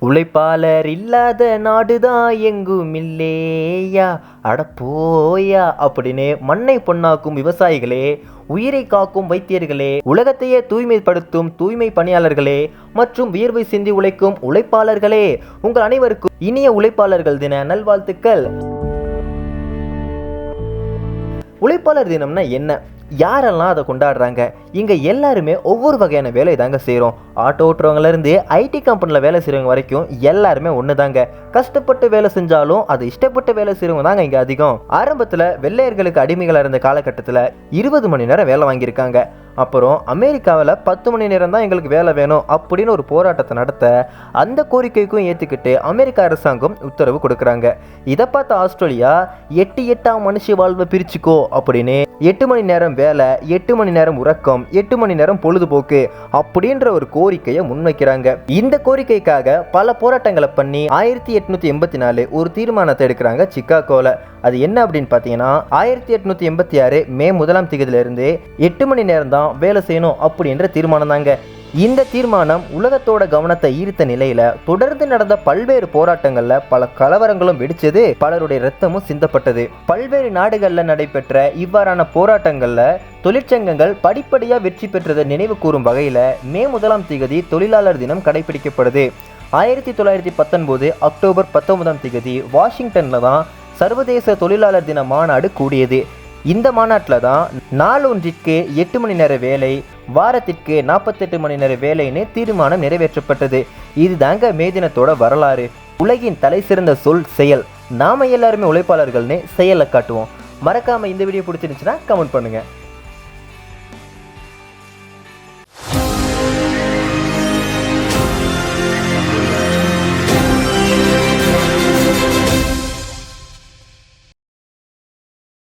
உழைப்பாளர் இல்லாத நாடுதான் எங்கும் இல்லேயா, அடப்போயா அப்படின்னு மண்ணை பொன்னாக்கும் விவசாயிகளே, உயிரை காக்கும் வைத்தியர்களே, உலகத்தையே தூய்மைப்படுத்தும் தூய்மை பணியாளர்களே மற்றும் வியர்வை சிந்தி உழைக்கும் உழைப்பாளர்களே, உங்கள் அனைவருக்கும் இனிய உழைப்பாளர்கள் தின நல்வாழ்த்துக்கள். உழைப்பாளர் தினம்னா என்ன, யாரெல்லாம் அதை கொண்டாடுறாங்க? இங்கே எல்லாருமே ஒவ்வொரு வகையான வேலை தாங்க செய்கிறோம். ஆட்டோ ஓட்டுறவங்கலேருந்து ஐடி கம்பெனியில் வேலை செய்கிறவங்க வரைக்கும் எல்லாருமே ஒன்று தாங்க. கஷ்டப்பட்டு வேலை செஞ்சாலும் அது இஷ்டப்பட்டு வேலை செய்கிறவங்க தாங்க இங்கே அதிகம். ஆரம்பத்தில் வெள்ளையர்களுக்கு அடிமைகளாக இருந்த காலகட்டத்தில் 20 மணி நேரம் வேலை வாங்கியிருக்காங்க. அப்புறம் அமெரிக்காவில் 10 மணி நேரம் தான் எங்களுக்கு வேலை வேணும் அப்படின்னு ஒரு போராட்டத்தை நடத்த அந்த கோரிக்கைக்கும் ஏற்றுக்கிட்டு அமெரிக்க அரசாங்கம் உத்தரவு கொடுக்குறாங்க. இதை பார்த்த ஆஸ்திரேலியா 8 மனுஷ வாழ்வை பிரிச்சுக்கோ அப்படின்னு 8 மணி நேரம் வேலை, 8 மணி நேரம் உறக்கம், 8 மணி நேரம் பொழுதுபோக்கு அப்படின்ற ஒரு கோரிக்கையை முன்வைக்கிறாங்க. இந்த கோரிக்கைக்காக பல போராட்டங்களை பண்ணி 1884 ஒரு தீர்மானத்தை எடுக்கிறாங்க சிக்காகோல. அது என்ன அப்படின்னு பார்த்தீங்கன்னா, 1886 மே 1ஆம் தேதியிலிருந்து 8 மணி நேரம் தான் வேலை செய்யணும் அப்படின்ற தீர்மானம் தாங்க. இந்த தீர்மானம் உலகத்தோட கவனத்தை ஈர்த்த நிலையில தொடர்ந்து நடந்த பல்வேறு போராட்டங்கள்ல பல கலவரங்களும் வெடிச்சது, பலருடைய ரத்தமும் சிந்தப்பட்டது. பல்வேறு நாடுகள்ல நடைபெற்ற இவ்வாறான போராட்டங்கள்ல தொழிற்சங்கங்கள் படிப்படியா வெற்றி பெற்றதை நினைவு கூறும் வகையில மே 1ஆம் தேதி தொழிலாளர் தினம் கடைபிடிக்கப்படுது. 1919 அக்டோபர் 19ஆம் தேதி வாஷிங்டன்ல தான் சர்வதேச தொழிலாளர் தின மாநாடு கூடியது. இந்த மாநாட்டில் தான் நாள் ஒன்றிற்கு 8 மணி நேர வேலை, வாரத்திற்கு 48 மணி நேர வேலைன்னு தீர்மானம் நிறைவேற்றப்பட்டது. இது தாங்க மே தினத்தோட வரலாறு. உலகின் தலை சிறந்த சொல் செயல். நாம எல்லாருமே உழைப்பாளர்கள்னு செயலை காட்டுவோம். மறக்காம இந்த வீடியோ பிடிச்சிருந்துச்சுன்னா கமெண்ட் பண்ணுங்க.